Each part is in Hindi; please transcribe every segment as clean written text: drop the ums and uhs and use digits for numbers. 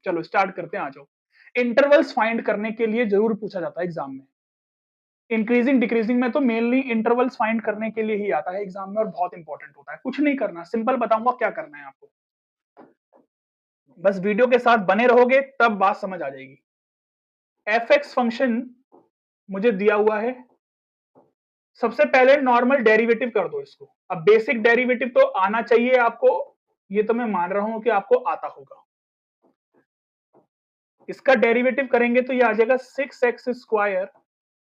चलो स्टार्ट करते हैं, आ जाओ। इंटरवल्स फाइंड करने के लिए जरूर पूछा जाता है एग्जाम में। इंक्रीजिंग डिक्रीजिंग में तो मेनली इंटरवल्स फाइंड करने के लिए ही आता है एग्जाम में, और बहुत इंपॉर्टेंट होता है। कुछ नहीं करना, सिंपल बताऊंगा क्या करना है आपको, बस वीडियो के साथ बने रहोगे तब बात समझ आ जाएगी। एफ एक्स फंक्शन मुझे दिया हुआ है, सबसे पहले नॉर्मल डेरिवेटिव कर दो इसको। अब बेसिक डेरिवेटिव तो आना चाहिए आपको, ये तो मैं मान रहा हूं कि आपको आता होगा। इसका डेरिवेटिव करेंगे तो ये आ जाएगा 6x²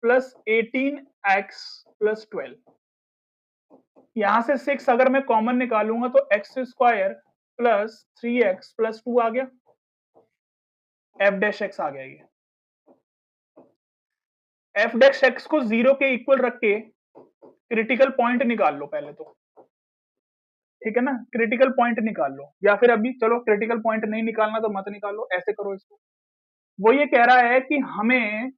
प्लस 18x प्लस 12। यहां से 6 अगर मैं कॉमन निकालूंगा तो x² प्लस 3x प्लस 2 आ गया, f डैश एक्स आ गया। ये f डैश एक्स को 0 के इक्वल रख के क्रिटिकल पॉइंट निकाल लो पहले तो, ठीक है ना। क्रिटिकल पॉइंट निकाल लो, या फिर अभी चलो क्रिटिकल पॉइंट नहीं निकालना तो मत निकालो, ऐसे करो इसको। वो ये कह रहा है कि हमें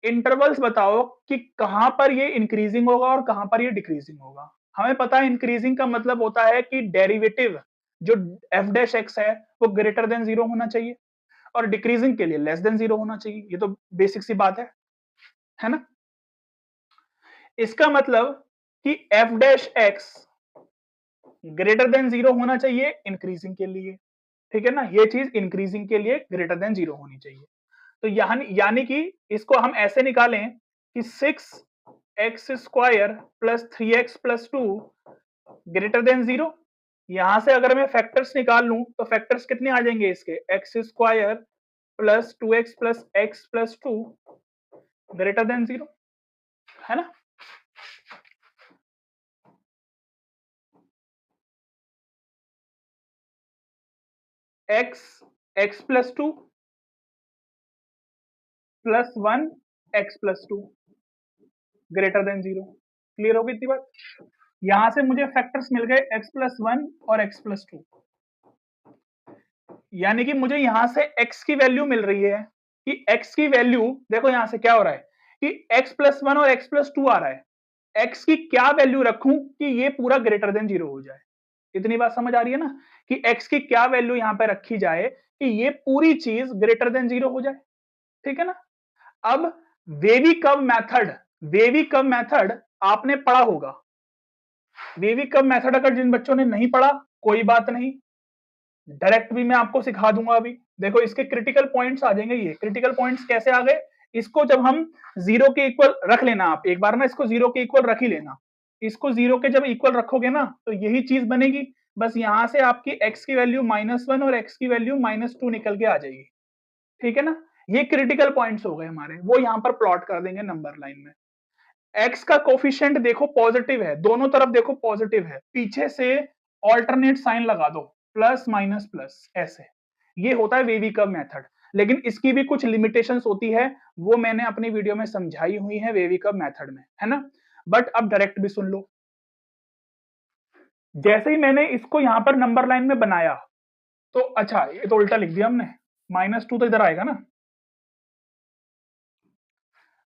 इंटरवल्स बताओ कि कहां पर ये इंक्रीजिंग होगा और कहां पर ये डिक्रीजिंग होगा। हमें पता है इंक्रीजिंग का मतलब होता है कि डेरिवेटिव जो f डैश एक्स है वो ग्रेटर देन 0 होना चाहिए, और डिक्रीजिंग के लिए लेस देन 0 होना चाहिए। ये तो बेसिक सी बात है ना। इसका मतलब कि f dash x greater than 0 होना चाहिए इंक्रीजिंग के लिए, ठीक है ना। ये चीज इंक्रीजिंग के लिए ग्रेटर देन 0 होनी चाहिए। तो यानी कि इसको हम ऐसे निकालें कि 6x² plus 3x plus 2 greater than 0। यहां से अगर मैं फैक्टर्स निकाल लूं तो फैक्टर्स कितने आ जाएंगे इसके, x² plus 2x plus x plus 2 greater than 0, है ना। x plus 2 plus 1 x plus 2 greater than 0। Clear होगी इतनी बात। यहां से मुझे फैक्टर्स मिल गए x प्लस 1 और x प्लस 2, यानी कि मुझे यहां से x की वैल्यू मिल रही है कि x की वैल्यू, देखो यहां से क्या हो रहा है कि x प्लस 1 और x प्लस 2 आ रहा है, x की क्या वैल्यू रखूं कि ये पूरा ग्रेटर देन 0 हो जाए। इतनी बात समझ आ रही है ना, कि x की क्या वैल्यू यहां पर रखी जाए कि ये पूरी चीज ग्रेटर देन 0 हो जाए, ठीक है ना। अब वेवी कर्व मेथड आपने पढ़ा होगा। वेवी कर्व मेथड अगर जिन बच्चों ने नहीं पढ़ा कोई बात नहीं, डायरेक्ट भी मैं आपको सिखा दूंगा। अभी देखो इसके क्रिटिकल पॉइंट्स आ जाएंगे। ये क्रिटिकल पॉइंट्स कैसे आ गए, इसको जब हम 0 के इक्वल रख लेना, आप एक बार ना इसको 0 के इक्वल रख ही लेना। इसको 0 के जब इक्वल रखोगे ना तो यही चीज बनेगी। बस यहां से आपकी x की वैल्यू -1 और x की वैल्यू -2 निकल के आ जाएगी, ठीक है ना। ये क्रिटिकल पॉइंट्स हो गए हमारे, वो यहां पर प्लॉट कर देंगे नंबर लाइन में। x का कोफिशिएंट देखो पॉजिटिव है, दोनों तरफ देखो पॉजिटिव है, पीछे से ऑल्टरनेट साइन लगा दो, प्लस माइनस प्लस ऐसे। ये होता है वेवी कर्व मेथड, लेकिन इसकी भी कुछ लिमिटेशंस होती है, वो मैंने अपनी वीडियो में समझाई हुई है वेवी कर्व मेथड में, है ना। बट अब डायरेक्ट भी सुन लो। जैसे ही मैंने इसको यहां पर नंबर लाइन में बनाया तो अच्छा ये तो उल्टा लिख दिया हमने, -2 तो इधर आएगा ना,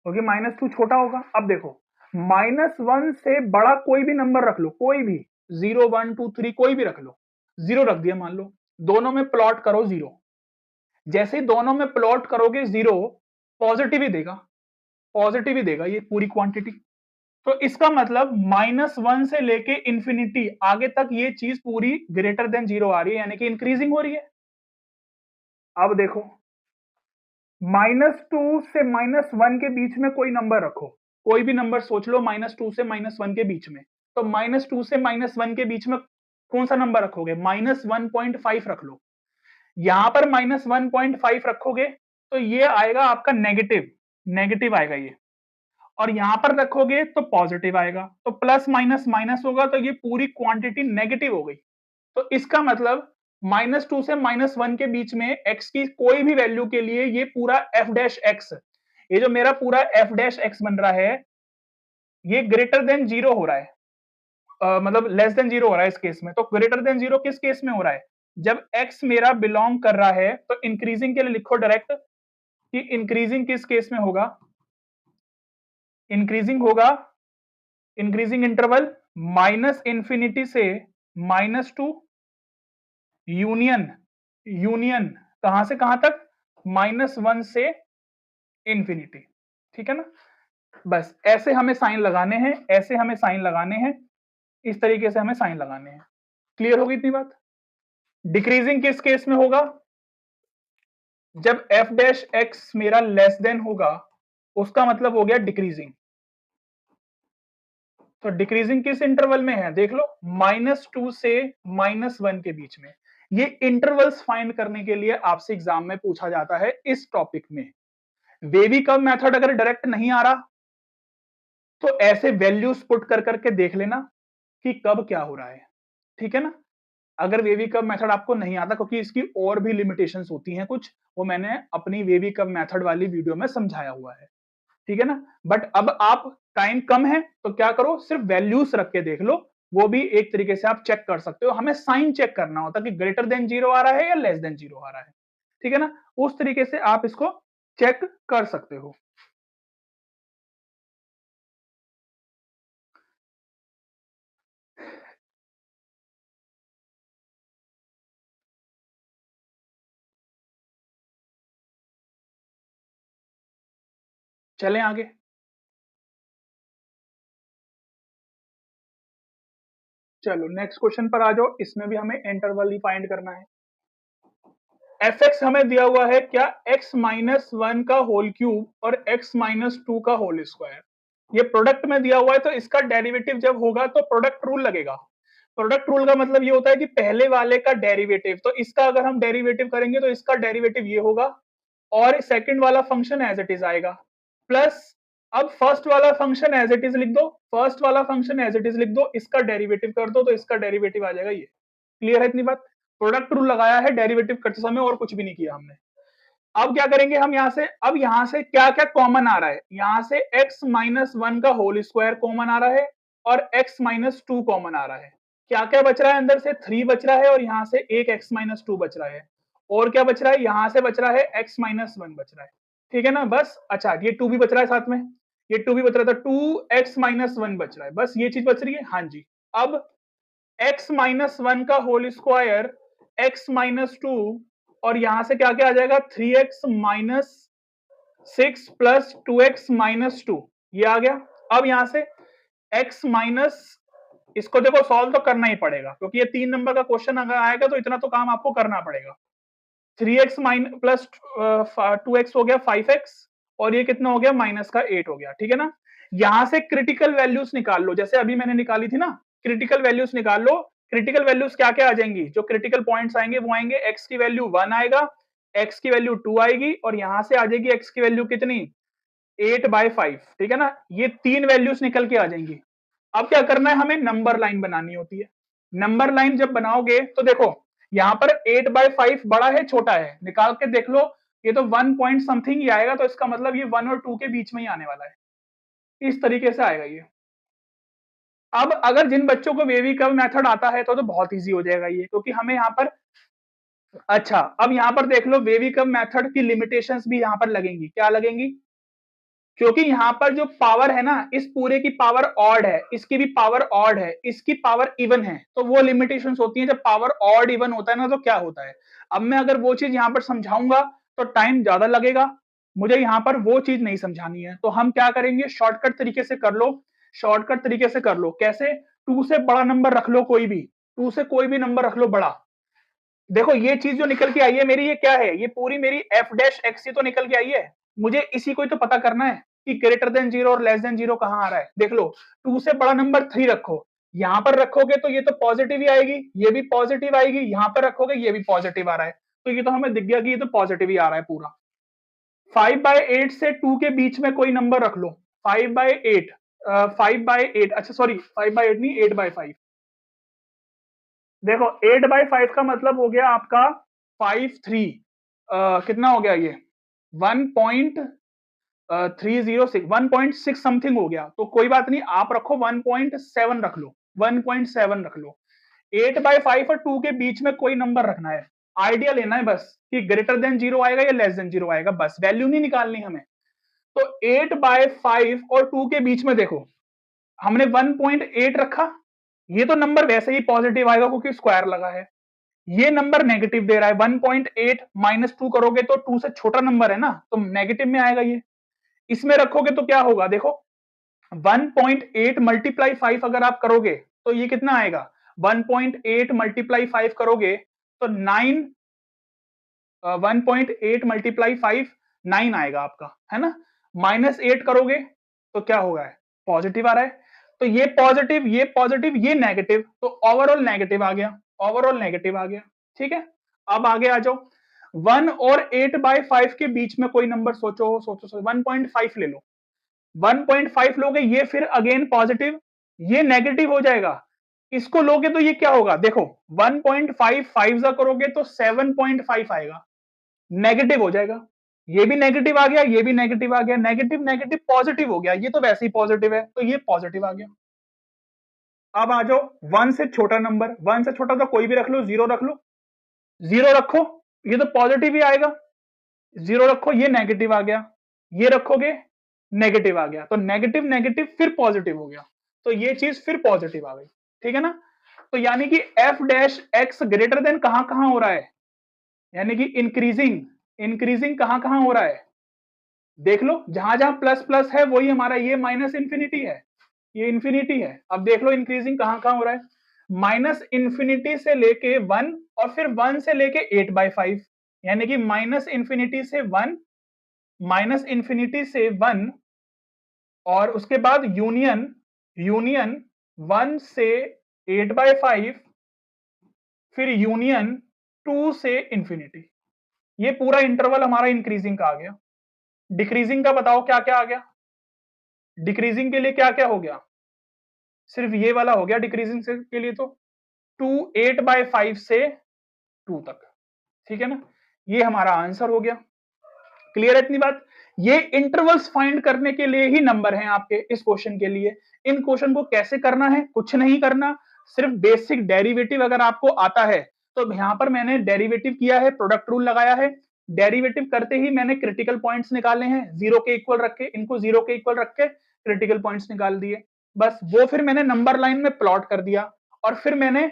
क्योंकि -2 छोटा होगा। अब देखो -1 से बड़ा कोई भी नंबर रख लो, कोई भी 0 1 2 3 कोई भी रख लो, 0 रख दिया मान लो, दोनों में प्लॉट करो 0। जैसे ही दोनों में प्लॉट करोगे 0 पॉजिटिव ही देगा, पॉजिटिव ही देगा ये पूरी क्वांटिटी। तो इसका मतलब -1 से लेके इंफिनिटी आगे तक ये चीज पूरी ग्रेटर देन 0 आ रही है, यानी कि इंक्रीजिंग हो रही है। अब देखो -2 से -1 के बीच में कोई नंबर रखो, कोई भी नंबर सोच लो -2 से -1 के बीच में। तो -2 से -1 के बीच में कौन सा नंबर रखोगे, -1.5 रख लो। यहां पर -1.5 रखोगे तो ये आएगा आपका नेगेटिव, नेगेटिव आएगा ये। और यहां पर रखोगे तो पॉजिटिव आएगा, तो प्लस माइनस माइनस होगा, तो ये पूरी क्वांटिटी नेगेटिव हो गई। तो इसका मतलब -2 से -1 के बीच में x की कोई भी वैल्यू के लिए ये पूरा f डैश एक्स, ये जो मेरा पूरा f डैश एक्स बन रहा है ये ग्रेटर देन 0 हो रहा है, मतलब लेस देन 0 हो रहा है इस केस में। तो ग्रेटर देन 0 किस केस में हो रहा है, जब x मेरा बिलोंग कर रहा है। तो इंक्रीजिंग के लिए लिखो डायरेक्ट कि इंक्रीजिंग किस केस में होगा, इंक्रीजिंग होगा, इंक्रीजिंग इंटरवल -∞ से -2 यूनियन, यूनियन कहां से कहां तक, -1 से इंफिनिटी, ठीक है ना। बस ऐसे हमें साइन लगाने हैं, ऐसे हमें साइन लगाने हैं, इस तरीके से हमें साइन लगाने हैं। क्लियर होगी इतनी बात। डिक्रीजिंग किस केस में होगा, जब एफ डैश एक्स मेरा लेस देन होगा, उसका मतलब हो गया डिक्रीजिंग। तो डिक्रीजिंग किस इंटरवल में है, देख लो, -2 से -1 के बीच में। ये इंटरवल्स फाइंड करने के लिए आपसे एग्जाम में पूछा जाता है इस टॉपिक में। वेवी कर्व मेथड अगर डायरेक्ट नहीं आ रहा तो ऐसे वैल्यूज पुट कर करके देख लेना कि कब क्या हो रहा है, ठीक है ना। अगर वेवी कर्व मेथड आपको नहीं आता, क्योंकि इसकी और भी लिमिटेशंस होती हैं कुछ, वो मैंने अपनी वेवी कर्व मेथड वाली वीडियो में समझाया हुआ है, ठीक है ना। बट अब आप टाइम कम है तो क्या करो, सिर्फ वैल्यूज रख के देख लो, वो भी एक तरीके से आप चेक कर सकते हो। हमें साइन चेक करना होता है कि ग्रेटर देन 0 आ रहा है या लेस देन 0 आ रहा है, ठीक है ना। उस तरीके से आप इसको चेक कर सकते हो। चलें आगे। चलो नेक्स्ट क्वेश्चन पर आ जाओ, इसमें भी हमें इंटरवल ही फाइंड करना है। एफ एक्स हमें दिया हुआ है क्या, x-1 का होल क्यूब और x-2 का होल स्क्वायर। ये प्रोडक्ट में दिया हुआ है, तो इसका डेरिवेटिव जब होगा तो प्रोडक्ट रूल लगेगा। प्रोडक्ट रूल का मतलब ये होता है कि पहले वाले का डेरिवेटिव, तो इसका अगर हम डेरिवेटिव करेंगे तो इसका डेरिवेटिव ये होगा, और सेकंड वाला फंक्शन एज इट इज आएगा, प्लस अब फर्स्ट वाला फंक्शन एज इट इज लिख दो, फर्स्ट वाला फंक्शन एज इट इज लिख दो, इसका डेरिवेटिव कर दो तो इसका डेरिवेटिव आ जाएगा ये। क्लियर है इतनी बात। प्रोडक्ट रूल लगाया है डेरिवेटिव करते समय, और कुछ भी नहीं किया हमने। अब क्या करेंगे हम यहां से, अब यहां से क्या क्या कॉमन आ रहा है, यहां से x-1 का होल स्क्वायर कॉमन आ रहा है और x-2 कॉमन आ रहा है। क्या क्या बच रहा है, अंदर से 3 बच रहा है और यहां से एक x-2 बच रहा है, और क्या बच रहा है, यहां से बच रहा है x-1 बच रहा है, ठीक है ना। बस अच्छा, ये 2 भी बच रहा है साथ में, ये 2 भी बच रहा था, 2x-1 बच रहा है, बस ये चीज बच रही है। हाँ जी, अब x-1 का होल स्क्वायर x-2, और यहां से क्या क्या आ जाएगा, 3x-6 प्लस 2x-2, ये आ गया। अब यहां से x माइनस, इसको देखो सॉल्व तो करना ही पड़ेगा, क्योंकि ये 3 नंबर का क्वेश्चन अगर आएगा तो इतना तो काम आपको करना पड़ेगा। 3x माइनस प्लस 2x हो गया 5x, और ये कितना हो गया, माइनस का 8 हो गया, ठीक है ना। यहां से क्रिटिकल वैल्यूज निकाल लो, जैसे अभी मैंने निकाली थी ना, क्रिटिकल वैल्यूज निकाल लो। क्रिटिकल वैल्यूज क्या क्या आ जाएंगी, जो क्रिटिकल पॉइंट्स आएंगे वो आएंगे, x की वैल्यू 1 आएगा, x की वैल्यू 2 आएगी, और यहां से आ जाएगी x की वैल्यू कितनी, 8/5, ठीक है ना। ये 3 वैल्यूज निकल के आ जाएंगी। अब क्या करना है, हमें नंबर लाइन बनानी होती है। नंबर लाइन जब बनाओगे तो देखो, यहाँ पर 8/5 बड़ा है छोटा है, निकाल के देख लो, ये तो 1 पॉइंट समथिंग ही आएगा, तो इसका मतलब ये 1 और 2 के बीच में ही आने वाला है, इस तरीके से आएगा ये। अब अगर जिन बच्चों को वेवी कर्व मेथड आता है तो बहुत इजी हो जाएगा ये, क्योंकि हमें यहाँ पर, अच्छा अब यहाँ पर देख लो, वेवी कर्व मेथड की लिमिटेशंस भी यहाँ पर लगेंगी, क्या लगेंगी, क्योंकि यहाँ पर जो पावर है ना, इस पूरे की पावर ऑड है, इसकी भी पावर ऑड है, इसकी पावर इवन है, तो वो लिमिटेशंस होती है। जब पावर ऑड इवन होता है ना तो क्या होता है, अब मैं अगर वो चीज यहाँ पर समझाऊंगा तो टाइम ज्यादा लगेगा, मुझे यहाँ पर वो चीज नहीं समझानी है, तो हम क्या करेंगे, शॉर्टकट तरीके से कर लो। शॉर्टकट तरीके से कर लो कैसे, 2 से बड़ा नंबर रख लो, कोई भी 2 से कोई भी नंबर रख लो बड़ा। देखो ये चीज जो निकल के आई है मेरी, ये क्या है, ये पूरी मेरी एफ डैश एक्स तो निकल के आई है, मुझे इसी को ही तो पता करना है कि ग्रेटर देन 0 और लेस देन 0 कहां आ रहा है। देख लो, 2 से बड़ा नंबर 3 रखो, यहां पर रखोगे तो ये तो पॉजिटिव ही आएगी, ये भी पॉजिटिव आएगी, यहां पर रखोगे ये भी पॉजिटिव आ रहा है, तो ये तो हमें दिख गया कि ये तो पॉजिटिव ही आ रहा है पूरा। 5/8 से 2 के बीच में कोई नंबर रख लो, 5/8, 5/8, अच्छा सॉरी 5/8 नहीं, 8/5। देखो 8/5 का मतलब हो गया आपका 5-3, कितना हो गया ये, 1.306, 1.6 समथिंग हो गया, तो कोई बात नहीं, आप रखो 1.7 रख लो, 1.7 रख लो। 8/5 और 2 के बीच में कोई नंबर रखना है, आइडिया लेना है बस कि ग्रेटर देन 0 आएगा या लेस देन 0 आएगा, बस वैल्यू नहीं निकालनी हमें। तो 8/5 और 2 के बीच में देखो, हमने 1.8 रखा, ये तो नंबर वैसे ही पॉजिटिव आएगा क्योंकि स्क्वायर लगा है। ये नंबर नेगेटिव दे रहा है 1.8 -2 करोगे तो 2 से छोटा नंबर है ना, तो नेगेटिव में आएगा ये। इसमें रखोगे तो क्या होगा देखो, 1.8 मल्टीप्लाई 5 अगर आप करोगे तो ये कितना आएगा, 1.8 मल्टीप्लाई 5 करोगे तो 9, 1.8 मल्टीप्लाई 5 9 आएगा आपका, है ना। -8 करोगे तो क्या होगा, पॉजिटिव आ रहा है। तो ये पॉजिटिव, ये पॉजिटिव, ये नेगेटिव, तो ओवरऑल नेगेटिव आ गया, ओवरऑल नेगेटिव आ गया। ठीक है, अब आगे आ जाओ। 1 और 8/5 के बीच में कोई नंबर सोचो, सोचो 1.5 ले लो। 1.5 लोगे, ये फिर अगेन पॉजिटिव, ये नेगेटिव हो जाएगा। इसको लोगे तो ये क्या होगा देखो, 1.5 5 जा करोगे तो 7.5 आएगा, नेगेटिव हो जाएगा। ये भी नेगेटिव आ गया, ये भी नेगेटिव आ गया, नेगेटिव नेगेटिव पॉजिटिव हो गया, ये तो वैसे ही पॉजिटिव है तो ये पॉजिटिव आ गया। अब आ जाओ 1 से छोटा नंबर, 1 से छोटा तो कोई भी रख लो, 0 रख लो, 0 रखो, ये तो पॉजिटिव ही आएगा। 0 रखो, ये नेगेटिव आ गया, ये रखोगे नेगेटिव आ गया, तो नेगेटिव नेगेटिव फिर पॉजिटिव हो गया, तो ये चीज फिर पॉजिटिव आ गई। ठीक है ना, तो यानी कि F dash x greater than कहां कहां हो रहा है, यानी कि इंक्रीजिंग, इंक्रीजिंग कहां कहां हो रहा है, देख लो, जहां जहां प्लस प्लस है वही हमारा ये माइनस इंफिनिटी है, ये इंफिनिटी है। अब देख लो इंक्रीजिंग कहां कहां हो रहा है, माइनस इंफिनिटी से लेके 1 और फिर 1 से लेके 8/5, यानी कि माइनस इंफिनिटी से 1, माइनस इंफिनिटी से 1 और उसके बाद यूनियन, यूनियन 1 से 8/5, फिर यूनियन 2 से इंफिनिटी। ये पूरा इंटरवल हमारा इंक्रीजिंग का आ गया। डिक्रीजिंग का बताओ क्या क्या आ गया, डिक्रीजिंग के लिए क्या क्या हो गया, सिर्फ ये वाला हो गया डिक्रीजिंग के लिए, तो 2 8/5 से 2 तक। ठीक है ना, ये हमारा आंसर हो गया। क्लियर है इतनी बात। ये इंटरवल्स फाइंड करने के लिए ही नंबर हैं आपके इस क्वेश्चन के लिए। इन क्वेश्चन को कैसे करना है, कुछ नहीं करना, सिर्फ बेसिक डेरिवेटिव अगर आपको आता है तो यहां पर मैंने डेरिवेटिव किया है, प्रोडक्ट रूल लगाया है। डेरिवेटिव करते ही मैंने क्रिटिकल पॉइंट्स निकाले हैं, जीरो के इक्वल रख के, इनको जीरो के इक्वल रख के क्रिटिकल पॉइंट्स निकाल दिए, बस वो फिर मैंने नंबर लाइन में प्लॉट कर दिया और फिर मैंने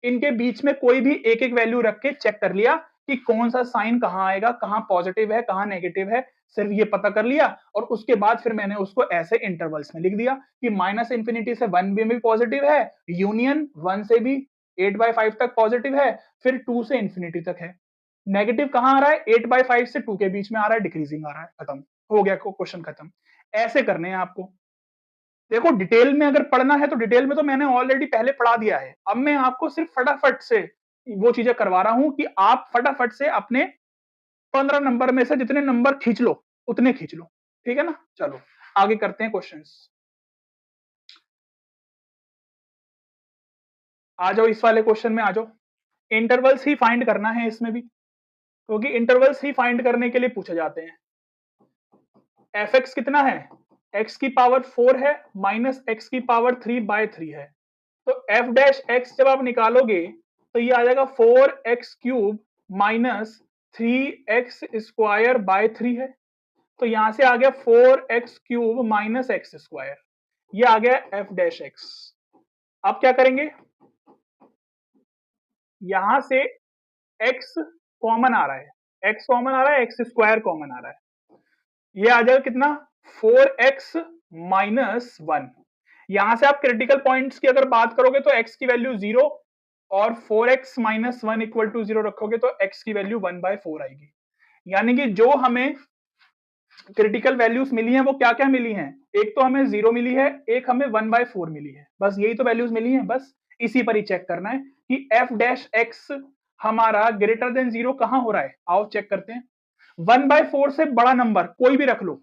इनके बीच में कोई भी एक एक वैल्यू रख के चेक कर लिया कि कौन सा साइन कहां आएगा, कहां पॉजिटिव है कहां नेगेटिव है, सिर्फ ये पता कर लिया और उसके बाद फिर मैंने उसको ऐसे इंटरवल्स में लिख दिया कि माइनस इंफिनिटी से 1 भी पॉजिटिव है, यूनियन 1 से भी 8/5 तक पॉजिटिव है, फिर 2 से इंफिनिटी तक है। नेगेटिव कहां आ रहा है, 8/5 से 2 के बीच में आ रहा है, डिक्रीजिंग आ रहा है, खत्म हो गया क्वेश्चन खत्म। ऐसे करने हैं आपको। देखो डिटेल में अगर पढ़ना है तो डिटेल में तो मैंने ऑलरेडी पहले पढ़ा दिया है, अब मैं आपको सिर्फ फटाफट से वो चीजें करवा रहा हूं कि आप फटाफट से अपने 15 नंबर में से जितने नंबर खींच लो उतने खींच लो। ठीक है ना, चलो आगे करते हैं क्वेश्चंस। आ जाओ इस वाले क्वेश्चन में आ जाओ। इंटरवल्स ही फाइंड करना है इसमें भी, क्योंकि इंटरवल्स ही फाइंड करने के लिए पूछे जाते हैं। एफ एक्स कितना है, एक्स की पावर 4 है माइनस एक्स की पावर 3/3 है, तो एफ डैश एक्स जब आप निकालोगे तो ये आ जाएगा 4x³ माइनस 3x² है, तो यहां से आ गया 4x³ माइनस x², ये आ गया एफ डैश एक्स। अब क्या करेंगे, यहां से x कॉमन आ रहा है, x कॉमन आ रहा है, x² कॉमन आ रहा है, ये आ जाएगा कितना 4x माइनस 1। यहां से आप क्रिटिकल पॉइंट्स की अगर बात करोगे तो x की वैल्यू 0 और 4x माइनस 1 इक्वल टू 0 रखोगे तो x की वैल्यू 1/4 आएगी। यानी कि जो हमें क्रिटिकल वैल्यूज मिली हैं वो क्या क्या मिली हैं, एक तो हमें 0 मिली है, एक हमें 1/4 मिली है, बस यही तो वैल्यूज मिली हैं। बस इसी पर ही चेक करना है कि एफ डैश एक्स हमारा ग्रेटर देन 0 कहां हो रहा है। आओ चेक करते हैं। 1/4 से बड़ा नंबर कोई भी रख लो,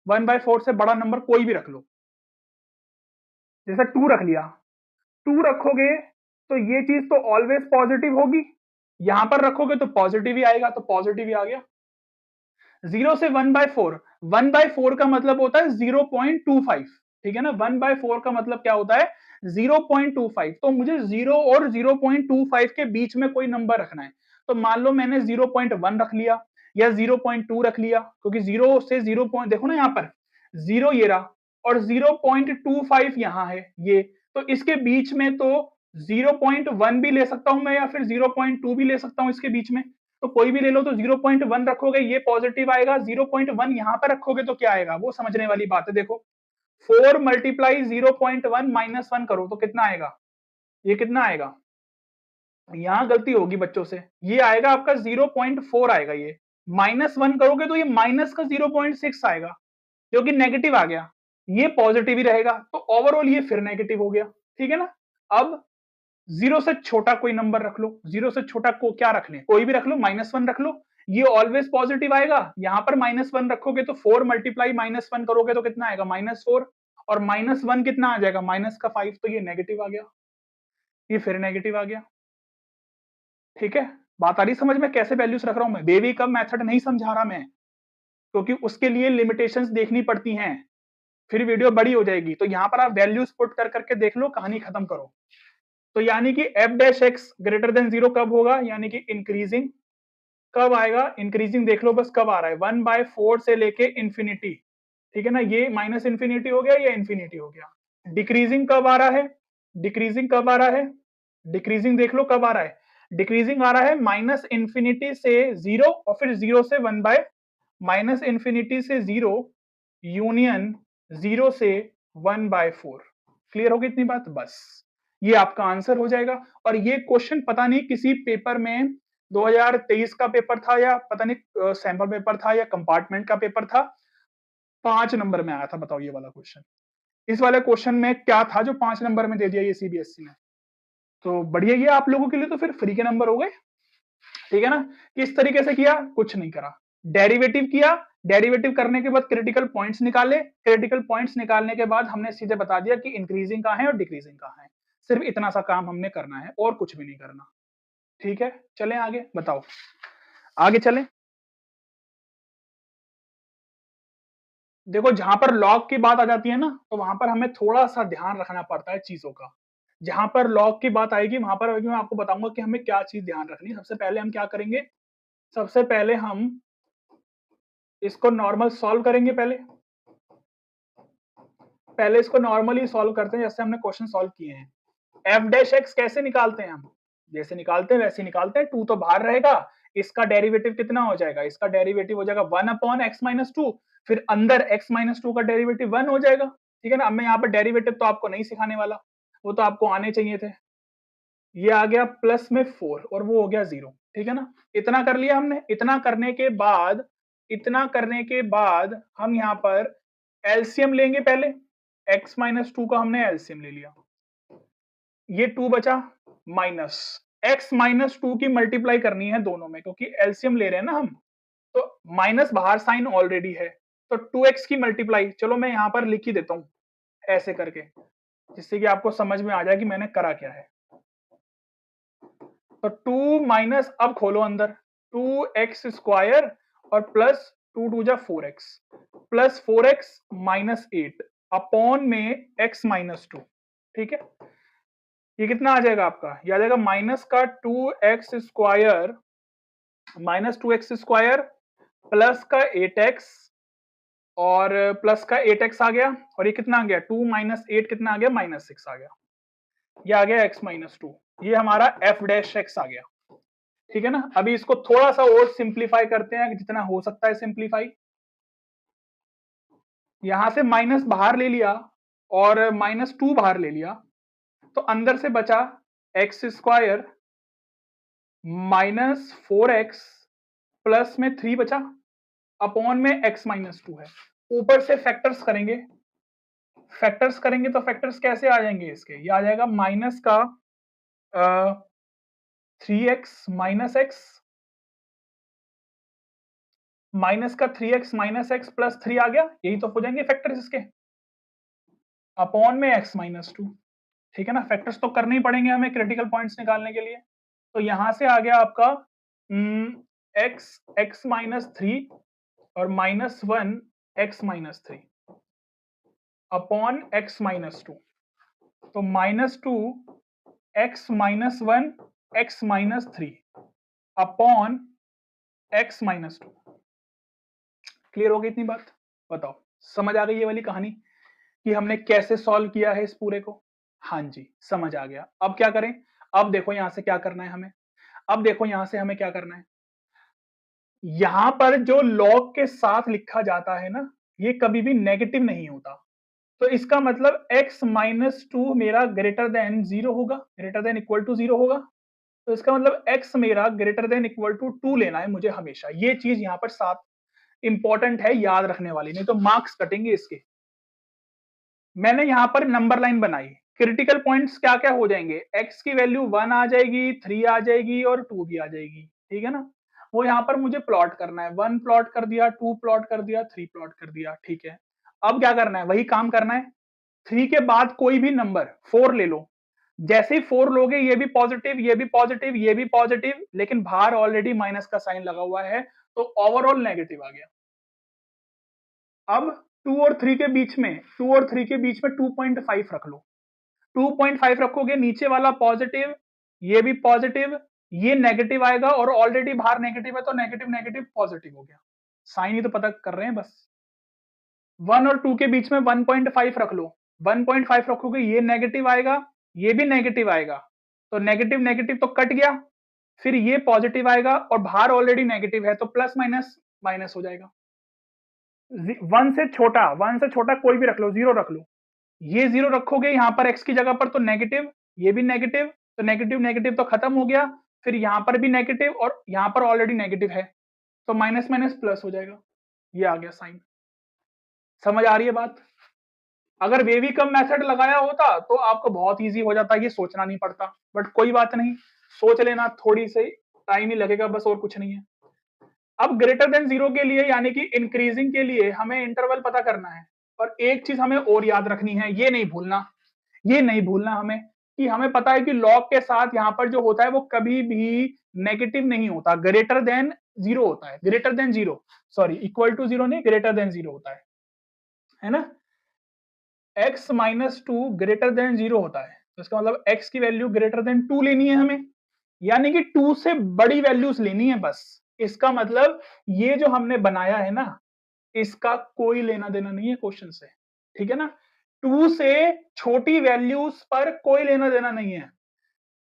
1/4 से बड़ा नंबर कोई भी रख लो, जैसे 2 रख लिया, 2 रखोगे तो ये चीज तो ऑलवेज पॉजिटिव होगी, यहां पर रखोगे तो पॉजिटिव ही आएगा, तो पॉजिटिव ही आ गया। 0 से 1/4, 1/4 का मतलब होता है 0.25, ठीक है ना, 1/4 का मतलब क्या होता है 0.25, तो मुझे 0 और 0.25 के बीच में कोई नंबर रखना है, तो मान लो मैंने 0.1 रख लिया या 0.2 रख लिया, क्योंकि 0 से 0 देखो ना यहाँ पर 0 ये रहा और 0.25 यहाँ है ये, तो इसके बीच में तो 0.1 भी ले सकता हूं मैं या फिर 0.2 भी ले सकता हूं इसके बीच में, तो कोई भी ले लो। तो 0.1 रखोगे ये पॉजिटिव आएगा, 0.1 यहां पर रखोगे तो क्या आएगा, वो समझने वाली बात है। देखो 4 मल्टीप्लाई 0.1 माइनस 1 करो तो कितना आएगा, ये कितना आएगा, यहां गलती होगी बच्चों से, ये आएगा आपका 0.4 आएगा। ये -1 करोगे तो ये माइनस का 0.6 आएगा, जो कि नेगेटिव आ गया। ये पॉजिटिव ही रहेगा, तो ओवरऑल ये फिर नेगेटिव हो गया। ठीक है ना। अब 0 से छोटा कोई नंबर रख लो, 0 से छोटा को क्या रख लें, कोई भी रख लो, -1 रख लो, ये ऑलवेज पॉजिटिव आएगा। यहां पर -1 रखोगे तो 4 मल्टीप्लाई -1 करोगे तो कितना आएगा, -4, और -1 कितना आ जाएगा, -5, तो ये नेगेटिव आ गया, ये फिर नेगेटिव आ गया। ठीक है, बात आ रही समझ में कैसे वैल्यूज रख रहा हूं मैं। बेबी कब मेथड नहीं समझा रहा मैं, क्योंकि उसके लिए लिमिटेशंस देखनी पड़ती हैं, फिर वीडियो बड़ी हो जाएगी। तो यहां पर आप वैल्यूज पुट कर करके देख लो, कहानी खत्म करो। तो यानी कि F dash x greater than 0 कब होगा, यानी कि इंक्रीजिंग कब आएगा, इंक्रीजिंग देख लो बस कब आ रहा है, 1/4 से लेके इंफिनिटी। ठीक है ना, ये माइनस इंफिनिटी हो गया, ये इंफिनिटी हो गया। डिक्रीजिंग कब आ रहा है, डिक्रीजिंग कब आ रहा है, डिक्रीजिंग देख लो कब आ रहा है, डिक्रीजिंग आ रहा है माइनस इंफिनिटी से 0 और फिर 0 से 1 माइनस इंफिनिटी से 0 यूनियन 0 से 1/4। क्लियर होगी इतनी बात, बस ये आपका आंसर हो जाएगा। और ये क्वेश्चन पता नहीं किसी पेपर में 2023 का पेपर था या पता नहीं सैंपल पेपर था या कंपार्टमेंट का पेपर था, 5 नंबर में आया था। बताओ ये वाला क्वेश्चन, इस वाले क्वेश्चन में क्या था जो 5 नंबर में दे दिया ये सीबीएसई ने। तो बढ़िया, ये आप लोगों के लिए तो फिर फ्री के नंबर हो गए। ठीक है ना। किस तरीके से किया, कुछ नहीं करा, डेरिवेटिव किया, डेरिवेटिव करने के बाद क्रिटिकल पॉइंट्स निकाले, क्रिटिकल पॉइंट्स निकालने के बाद हमने सीधे बता दिया कि इंक्रीजिंग कहां है और डिक्रीजिंग कहां है। सिर्फ इतना सा काम हमने करना है और कुछ भी नहीं करना। ठीक है, चलें आगे, बताओ आगे चलें। देखो जहां पर लॉग की बात आ जाती है ना, तो वहां पर हमें थोड़ा सा ध्यान रखना पड़ता है चीजों का। जहां पर लॉग की बात आएगी वहां पर मैं आपको बताऊंगा कि हमें क्या चीज ध्यान रखनी है। सबसे पहले हम क्या करेंगे, सबसे पहले हम इसको नॉर्मल सॉल्व करेंगे। पहले पहले इसको नॉर्मली सॉल्व करते हैं जैसे हमने क्वेश्चन सॉल्व किए हैं। एफ डैश एक्स कैसे निकालते हैं हम, जैसे निकालते हैं वैसे निकालते हैं। 2 तो बाहर रहेगा, इसका डेरिवेटिव कितना हो जाएगा, इसका डेरिवेटिव हो जाएगा 1/x-2, फिर अंदर x-2 का डेरिवेटिव 1 हो जाएगा। ठीक है ना। अब मैं यहाँ पर डेरिवेटिव तो आपको नहीं सिखाने वाला, वो तो आपको आने चाहिए थे। ये आ गया प्लस में 4 और वो हो गया 0। ठीक है ना, इतना कर लिया हमने। इतना करने के बाद, इतना करने के बाद हम यहाँ पर एलसीएम लेंगे। पहले x-2 का हमने एलसीएम ले लिया, ये 2 बचा, माइनस x-2 की मल्टीप्लाई करनी है दोनों में, क्योंकि एलसीएम ले रहे हैं ना हम, तो माइनस बाहर साइन ऑलरेडी है, तो 2x की मल्टीप्लाई, चलो मैं यहां पर लिख ही देता हूं ऐसे करके, जिससे कि आपको समझ में आ जाए कि मैंने करा क्या है। तो 2 माइनस, अब खोलो अंदर, 2x² और प्लस 2 2 जा 4x, plus 4x minus 8 upon में x-2। ठीक है, ये कितना आ जाएगा आपका, ये आ जाएगा माइनस का 2x² माइनस 2x² प्लस का 8x और प्लस का 8x आ गया, और ये कितना आ गया 2 माइनस 8 कितना आ गया, -6 आ गया। ये आ गया x-2, ये हमारा f डैश x आ गया। ठीक है ना। अभी इसको थोड़ा सा और सिंप्लीफाई करते हैं जितना हो सकता है सिंप्लीफाई। यहां से माइनस बाहर ले लिया और -2 बाहर ले लिया, तो अंदर से बचा x² माइनस 4x प्लस में 3 बचा, अपॉन में x-2 है। ऊपर से फैक्टर्स करेंगे, फैक्टर्स करेंगे तो फैक्टर्स कैसे आ जाएंगे इसके, ये आ जाएगा माइनस का 3x माइनस एक्स, माइनस का 3x माइनस एक्स प्लस 3 आ गया, यही तो हो जाएंगे फैक्टर्स इसके, अपॉन में x-2। ठीक है ना, फैक्टर्स तो करने ही पड़ेंगे हमें क्रिटिकल पॉइंट्स निकालने के लिए। तो यहां से आ गया आपका x-3 और -1 x-3 अपॉन x-2, तो -2 x-1 x-3 upon x-2। Clear हो गई इतनी बात, बताओ समझ आ गई ये वाली कहानी कि हमने कैसे सॉल्व किया है इस पूरे को। हाँ जी, समझ आ गया। अब क्या करें? अब देखो यहां से क्या करना है हमें। अब देखो यहां से हमें क्या करना है। यहां पर जो लॉग के साथ लिखा जाता है ना, ये कभी भी नेगेटिव नहीं होता। तो इसका मतलब x माइनस टू मेरा ग्रेटर देन जीरो होगा, greater than equal to zero होगा। तो इसका मतलब x मेरा greater than equal to two लेना है मुझे हमेशा। ये चीज यहाँ पर साथ इंपॉर्टेंट है, याद रखने वाली, नहीं तो मार्क्स कटेंगे इसके। मैंने यहाँ पर नंबर लाइन बनाई। क्रिटिकल पॉइंट्स क्या क्या हो जाएंगे, x की वैल्यू 1 आ जाएगी, 3 आ जाएगी और 2 भी आ जाएगी, ठीक है ना। वो यहाँ पर मुझे प्लॉट करना है, 1 प्लॉट कर दिया, 2 प्लॉट कर दिया, 3 प्लॉट कर दिया, ठीक है। अब क्या करना है, वही काम करना है। 3 के बाद कोई भी नंबर 4 ले लो। जैसे ही 4 लोगे, ये भी पॉजिटिव, ये भी पॉजिटिव, ये भी पॉजिटिव, लेकिन बाहर ऑलरेडी माइनस का साइन लगा हुआ है, तो ओवरऑल नेगेटिव आ गया। अब 2 और 3 के बीच में 2 और 3 के बीच में 2.5 रख लो। 2.5 रखोगे, नीचे वाला पॉजिटिव, ये भी पॉजिटिव, ये नेगेटिव आएगा, और ऑलरेडी बाहर नेगेटिव है, तो नेगेटिव नेगेटिव पॉजिटिव हो गया। साइन ही तो पता कर रहे हैं बस। 1 और 2 के बीच में 1.5 रख लो। 1.5 रखोगे, ये नेगेटिव आएगा, ये भी नेगेटिव आएगा, तो नेगेटिव नेगेटिव तो कट गया। फिर ये पॉजिटिव आएगा, और बाहर ऑलरेडी नेगेटिव है, तो प्लस माइनस माइनस हो जाएगा। 1 से छोटा कोई भी रख लो, 0 रख लो। ये 0 रखोगे यहां पर x की जगह पर, तो नेगेटिव, ये भी नेगेटिव, तो नेगेटिव नेगेटिव तो खत्म हो गया। फिर यहां पर भी नेगेटिव, और यहां पर ऑलरेडी नेगेटिव है, तो माइनस माइनस प्लस हो जाएगा। ये आ गया साइन। समझ आ रही है बात। अगर वेवी कम मेथड लगाया होता तो आपको बहुत इजी हो जाता, ये सोचना नहीं पड़ता, बट कोई बात नहीं, सोच लेना, थोड़ी सी टाइम ही लगेगा बस, और कुछ नहीं है। अब ग्रेटर देन जीरो के लिए, यानी कि इंक्रीजिंग के लिए, हमें इंटरवल पता करना है। और एक चीज हमें और याद रखनी है, ये नहीं भूलना, ये नहीं भूलना हमें, कि हमें पता है कि लॉग के साथ यहां पर जो होता है वो कभी भी नेगेटिव नहीं होता, ग्रेटर देन जीरो होता है, greater than zero, sorry equal to zero नहीं, ग्रेटर देन जीरो होता है ना। x minus two greater than zero होता है, तो इसका मतलब x की वैल्यू ग्रेटर देन टू लेनी है हमें, यानी कि 2 से बड़ी वैल्यूज लेनी है बस। इसका मतलब ये जो हमने बनाया है ना, इसका कोई लेना देना नहीं है क्वेश्चन से, ठीक है ना। 2 से छोटी वैल्यूज पर कोई लेना देना नहीं है।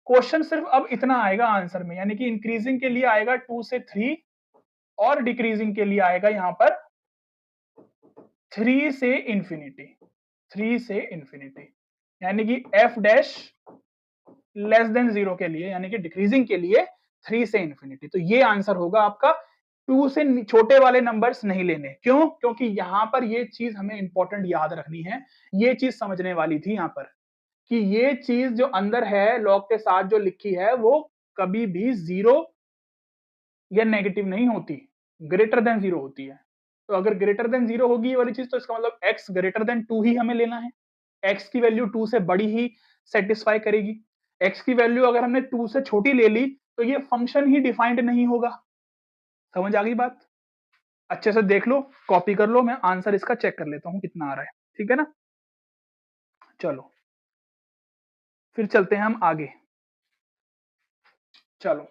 क्वेश्चन सिर्फ अब इतना आएगा आंसर में, यानी कि इंक्रीजिंग के लिए आएगा 2 से 3, और डिक्रीजिंग के लिए आएगा यहां पर 3 से इंफिनिटी, 3 से इंफिनिटी, यानी कि f dash less than zero के लिए, यानी कि डिक्रीजिंग के लिए 3 से इंफिनिटी। तो ये आंसर होगा आपका। 2 से छोटे वाले नंबर्स नहीं लेने, क्यों? क्योंकि यहां पर ये चीज हमें इंपॉर्टेंट याद रखनी है, ये चीज समझने वाली थी यहां पर, कि ये चीज जो अंदर है लॉग के साथ जो लिखी है, वो कभी भी जीरो या नेगेटिव नहीं होती, ग्रेटर देन जीरो होती है। तो अगर ग्रेटर देन जीरो होगी ये वाली चीज, तो इसका मतलब x ग्रेटर देन टू ही हमें लेना है। x की वैल्यू 2 से बड़ी ही सेटिस्फाई करेगी। x की वैल्यू अगर हमने 2 से छोटी ले ली, तो ये फंक्शन ही डिफाइंड नहीं होगा। समझ आ गई बात? अच्छे से देख लो, कॉपी कर लो, मैं आंसर इसका चेक कर लेता हूं कितना आ रहा है, ठीक है ना। चलो फिर चलते हैं हम आगे। चलो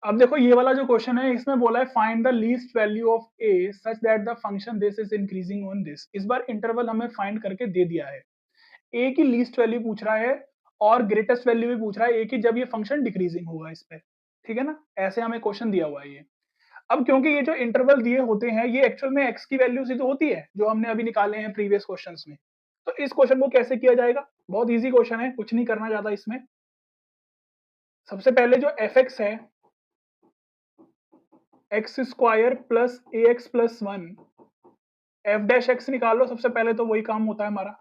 अब देखो ये वाला जो क्वेश्चन है, इसमें बोला है find the least value of a such that the function this is increasing on this. इस बार इंटरवल हमें फाइंड करके दे दिया है। a की लीस्ट वैल्यू पूछ रहा है, और ग्रेटेस्ट वैल्यू भी पूछ रहा है a की, जब ये फंक्शन डिक्रीजिंग होगा इस पे, ठीक है ना। ऐसे हमें क्वेश्चन दिया हुआ है ये। अब क्योंकि ये जो इंटरवल दिए होते हैं, ये एक्चुअल में x की वैल्यू से तो होती है, जो हमने अभी निकाले हैं प्रीवियस क्वेश्चंस में। तो इस क्वेश्चन को कैसे किया जाएगा? बहुत इजी क्वेश्चन है, कुछ नहीं करना ज्यादा इसमें। सबसे पहले जो f(x) है, x square plus a x plus one, f dash x निकाल लो सबसे पहले, तो वही काम होता है हमारा।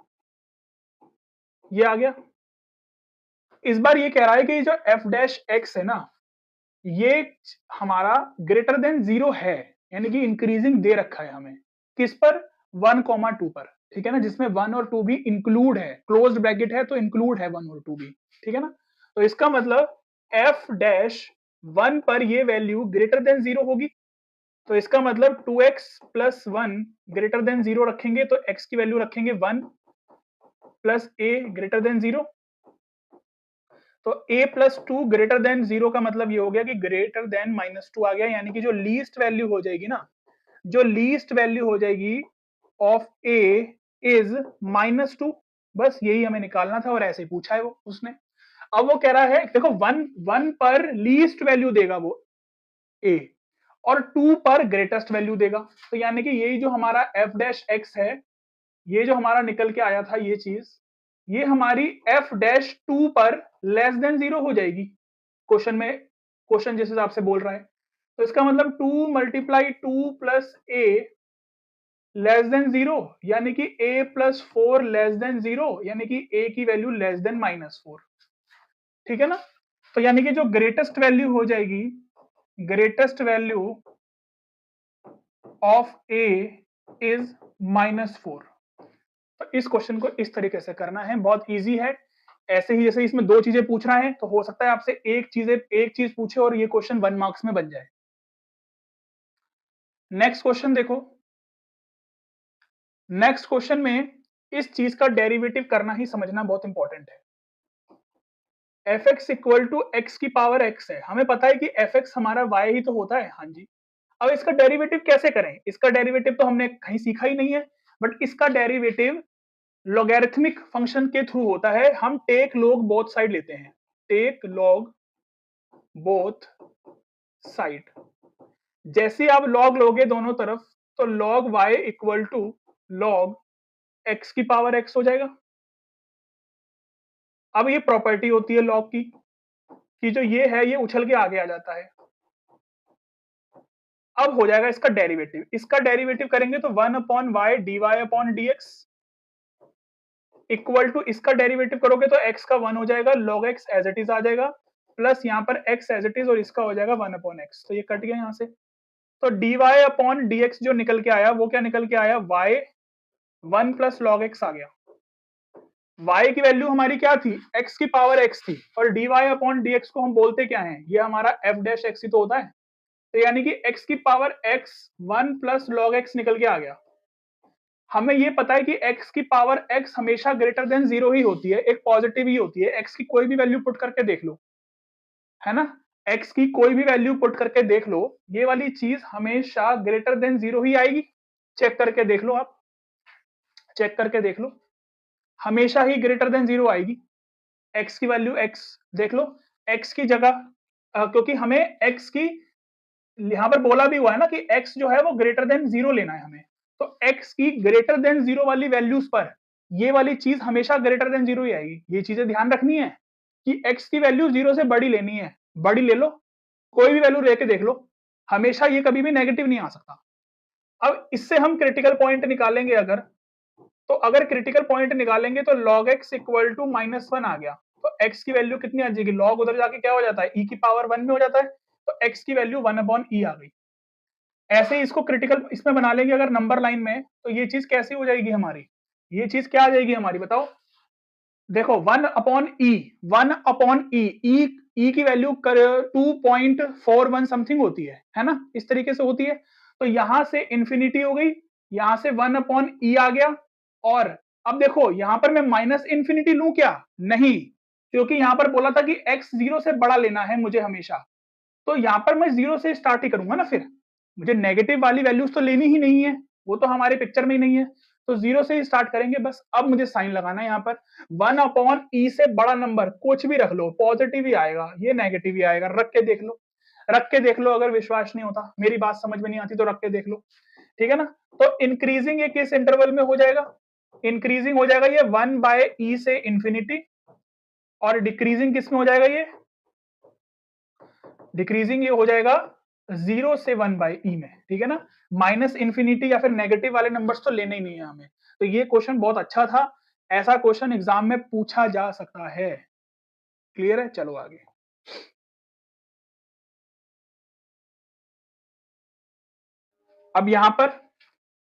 ये आ गया। इस बार ये कह रहा है कि जो एफ डैश एक्स है ना, ये हमारा ग्रेटर देन जीरो है, यानी कि इंक्रीजिंग दे रखा है हमें, किस पर? 1,2 पर, ठीक है ना, जिसमें 1 और 2 भी इंक्लूड है, क्लोज्ड ब्रैकेट है तो इंक्लूड है 1 और 2 भी, ठीक है ना। तो इसका मतलब एफ डैश 1 पर ये वैल्यू ग्रेटर देन जीरो होगी। तो इसका मतलब 2x plus one greater than zero रखेंगे, तो x की वैल्यू रखेंगे 1 plus a greater than zero. तो a plus two greater than zero का मतलब ये हो गया कि ग्रेटर देन -2 आ गया, यानी कि जो लीस्ट वैल्यू हो जाएगी ना, जो लीस्ट वैल्यू हो जाएगी ऑफ a इज -2, बस यही हमें निकालना था और ऐसे ही पूछा है वो उसने। अब वो कह रहा है देखो 1 पर लीस्ट वैल्यू देगा वो ए और 2 पर ग्रेटेस्ट वैल्यू देगा, तो यानी कि यही जो हमारा एफ डैश एक्स है, ये जो हमारा निकल के आया था ये चीज, ये हमारी एफ डैश 2 पर लेस देन 0 हो जाएगी क्वेश्चन में, क्वेश्चन जिस हिसाब से बोल रहा है। तो इसका मतलब 2 मल्टीप्लाई 2 प्लस ए लेस देन 0, यानी कि a प्लस 4 लेस देन 0, यानी कि a की वैल्यू लेस देन -4। ठीक है ना? तो यानी कि जो ग्रेटेस्ट वैल्यू हो जाएगी, greatest value of a is -4। तो इस क्वेश्चन को इस तरीके से करना है, बहुत इजी है। ऐसे ही जैसे इसमें दो चीजें पूछ रहा है तो हो सकता है आपसे एक चीज पूछे और ये क्वेश्चन 1 मार्क्स में बन जाए। नेक्स्ट क्वेश्चन देखो, नेक्स्ट क्वेश्चन में इस चीज का डेरिवेटिव करना ही समझना बहुत इंपॉर्टेंट है। F X equal to X की पावर एक्स है, हमें पता है कि एफ एक्स हमारा वाई ही तो होता है, हाँ जी। अब इसका डेरिवेटिव कैसे करें? इसका डेरिवेटिव तो हमने कहीं सीखा ही नहीं है, बट इसका डेरिवेटिव लॉगरिथमिक फंक्शन के थ्रू होता है। हम टेक लॉग बोथ साइड लेते हैं, टेक लॉग बोथ साइड। जैसे आप लॉग लोगे दोनों तरफ, तो log Y equal to log X की पावर एक्स हो जाएगा। अब ये प्रॉपर्टी होती है लॉग की कि जो ये है ये उछल के आगे आ जाता है। अब हो जाएगा इसका डेरिवेटिव, इसका डेरिवेटिव करेंगे तो 1 upon y d y upon d x equal to, इसका डेरिवेटिव करोगे तो x का 1 हो जाएगा, log x as it is आ जाएगा, प्लस यहाँ पर x एज इट इज और इसका हो जाएगा 1 अपॉन एक्स, तो ये कट गया यहाँ से। तो dy अपॉन dx जो निकल के आया वो क्या निकल के आया, y 1 प्लस log x आ गया। y की वैल्यू हमारी क्या थी, x की पावर x थी, और dy अपॉन dx को हम बोलते क्या है, ये हमारा f डैश x ही तो होता है। तो यानी कि x की power x 1 plus log x निकल के आ गया। हमें ये पता है कि x की पावर x हमेशा ग्रेटर देन 0 ही होती है, एक पॉजिटिव ही होती है। x की कोई भी वैल्यू पुट करके देख लो, है ना, x की कोई भी वैल्यू पुट करके देख लो, ये वाली चीज हमेशा ग्रेटर देन 0 ही आएगी। चेक करके देख लो, आप चेक करके देख लो, हमेशा ही ग्रेटर देन 0 आएगी। x की वैल्यू x देख लो, x की जगह क्योंकि हमें x की यहाँ पर बोला भी हुआ है ना कि x जो है वो ग्रेटर देन 0 लेना है हमें, तो x की ग्रेटर देन 0 वाली वैल्यूज पर ये वाली चीज हमेशा ग्रेटर देन 0 ही आएगी। ये चीजें ध्यान रखनी है कि x की वैल्यू 0 से बड़ी लेनी है, बड़ी ले लो, कोई भी वैल्यू लेके देख लो, हमेशा ये कभी भी नेगेटिव नहीं आ सकता। अब इससे हम क्रिटिकल पॉइंट निकालेंगे अगर, तो अगर क्रिटिकल पॉइंट निकालेंगे तो log x इक्वल टू -1 आ गया, तो x की वैल्यू कितनी आ जाएगी, log उधर जाके क्या हो जाता है, e की पावर 1 में हो जाता है, तो x की वैल्यू 1 अपॉन e आ गई। ऐसे ही इसको क्रिटिकल इसमें बना लेंगे अगर नंबर लाइन में, तो ये चीज कैसी हो जाएगी हमारी, ये चीज क्या आ जाएगी हमारी, बताओ। देखो 1 अपॉन ई, 1 अपॉन ई, ई की वैल्यू 2.41 समथिंग होती है ना, इस तरीके से होती है। तो यहां से इंफिनिटी हो गई, यहां से 1 अपॉन ई आ गया, और अब देखो यहां पर मैं माइनस इंफिनिटी लूं क्या, नहीं, क्योंकि यहां पर बोला था कि x 0 से बड़ा लेना है मुझे हमेशा, तो यहां पर मैं 0 से स्टार्ट ही करूंगा ना, फिर मुझे नेगेटिव वाली वैल्यूज तो लेनी ही नहीं है, वो तो हमारे पिक्चर में ही नहीं है, तो 0 से ही स्टार्ट करेंगे बस। अब मुझे साइन लगाना है यहाँ पर, 1 अपॉन ई से बड़ा नंबर कुछ भी रख लो, पॉजिटिव ही आएगा, ये नेगेटिव ही आएगा, रख के देख लो, रख के देख लो, अगर विश्वास नहीं होता, मेरी बात समझ में नहीं आती तो रख के देख लो, ठीक है ना। तो इंक्रीजिंग ये किस इंटरवल में हो जाएगा, इंक्रीजिंग हो जाएगा ये 1 बाय ई से इंफिनिटी, और डिक्रीजिंग किस में हो जाएगा, ये डिक्रीजिंग ये हो जाएगा 0 से 1 बाई ई में, ठीक है ना। माइनस इंफिनिटी या फिर नेगेटिव वाले नंबर्स तो लेने ही नहीं है हमें। तो ये क्वेश्चन बहुत अच्छा था, ऐसा क्वेश्चन एग्जाम में पूछा जा सकता है। क्लियर है, चलो आगे। अब यहां पर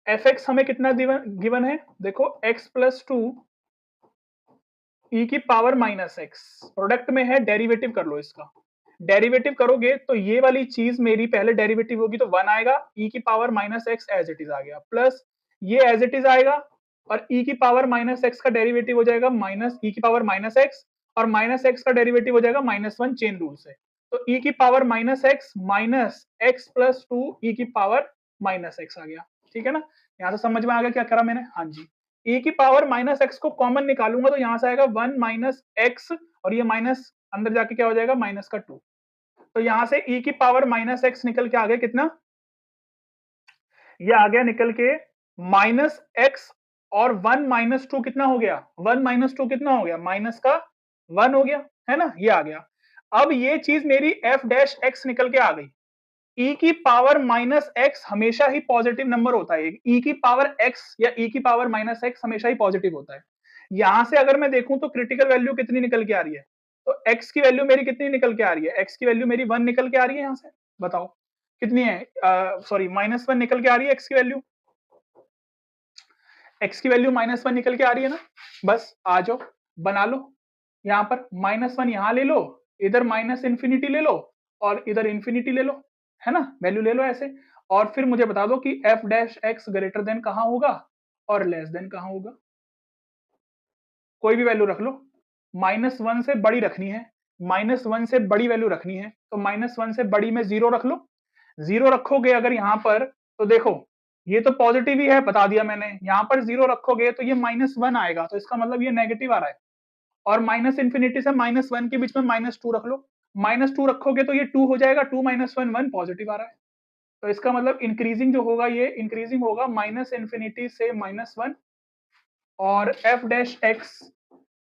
एफ एक्स हमें कितना गिवन है, देखो x प्लस 2 ई की पावर माइनस एक्स, प्रोडक्ट में है, डेरिवेटिव कर लो इसका। डेरिवेटिव करोगे तो ये वाली चीज मेरी पहले डेरिवेटिव होगी तो 1 आएगा, ई की power minus x as it is आ गया, प्लस ये एज इट इज आएगा, और ई की पावर माइनस एक्स का डेरिवेटिव हो जाएगा माइनस ई की पावर माइनस एक्स, और माइनस एक्स का डेरिवेटिव हो जाएगा -1 चेन रूल से, तो ई की पावर माइनस एक्स प्लस 2 ई की पावर माइनस एक्स आ गया, ठीक है ना। यहां से समझ में आ गया क्या करा मैंने, हाँ जी। e की पावर माइनस एक्स को कॉमन निकालूंगा तो यहां से आएगा 1 माइनस एक्स, और ये माइनस अंदर जाके क्या हो जाएगा, माइनस का 2। तो यहां से e की पावर माइनस एक्स निकल के आ गया कितना, ये आ गया निकल के माइनस एक्स, और 1 माइनस 2 कितना हो गया, 1 माइनस 2 कितना हो गया, माइनस का 1 हो गया, है ना, ये आ गया। अब ये चीज मेरी एफ डैश एक्स निकल के आ गई। e की पावर माइनस एक्स हमेशा ही पॉजिटिव नंबर होता है, e की पावर x या e की पावर माइनस एक्स हमेशा ही पॉजिटिव होता है। यहां से अगर मैं देखूं तो क्रिटिकल वैल्यू कितनी निकल के आ रही है, तो x की वैल्यू मेरी कितनी निकल के आ रही है, x की वैल्यू मेरी 1 निकल के आ रही है, यहां से बताओ कितनी है, सॉरी -1 निकल के आ रही है x की वैल्यू, x की वैल्यू -1 निकल के आ रही है ना। बस आ जाओ बना लो, यहाँ पर -1 यहाँ ले लो, इधर माइनस इंफिनिटी ले लो, और इधर इंफिनिटी ले लो, है ना, वैल्यू ले लो ऐसे। और फिर मुझे बता दो कि F dash x greater than कहां होगा और लेस देन कहां होगा, कोई भी वैल्यू रख लो, -1 से बड़ी रखनी है, -1 से बड़ी वैल्यू रखनी है, तो -1 से बड़ी में 0 रख लो। 0 रखोगे अगर यहाँ पर, तो देखो ये तो पॉजिटिव ही है, बता दिया मैंने, यहाँ पर 0 रखोगे तो ये -1 आएगा, तो इसका मतलब ये नेगेटिव आ रहा है। और माइनस इंफिनिटी से -1 के बीच में -2 रख लो, -2 रखोगे तो ये 2 हो जाएगा, 2 - 1 1 पॉजिटिव आ रहा है। तो इसका मतलब इंक्रीजिंग जो होगा ये इंक्रीजिंग होगा माइनस इंफिनिटी से -1, और एफ डैश एक्स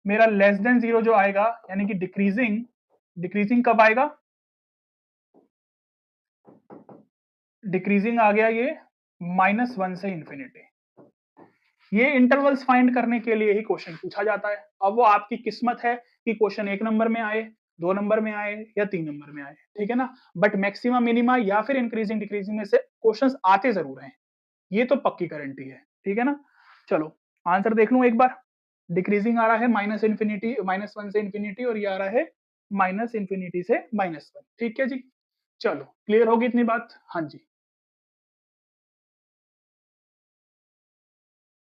मेरा लेस देन 0 जो आएगा, यानी कि डिक्रीजिंग, डिक्रीजिंग कब आएगा, डिक्रीजिंग आ गया ये -1 से इंफिनिटी। ये इंटरवल्स फाइंड करने के लिए ही क्वेश्चन पूछा जाता है। अब वो आपकी किस्मत है कि क्वेश्चन 1 नंबर में आए, 2 नंबर में आए या 3 नंबर में आए, ठीक है ना। बट मैक्सिमम मिनिमा या फिर इंक्रीजिंग डिक्रीजिंग में से क्वेश्चंस आते जरूर हैं, ये तो पक्की गारंटी है, ठीक है ना। चलो आंसर देख लूं एक बार, डिक्रीजिंग आ रहा है -1 से इंफिनिटी, और ये आ रहा है -इंफिनिटी से -1, ठीक है जी। चलो क्लियर होगी इतनी बात, हाँ जी।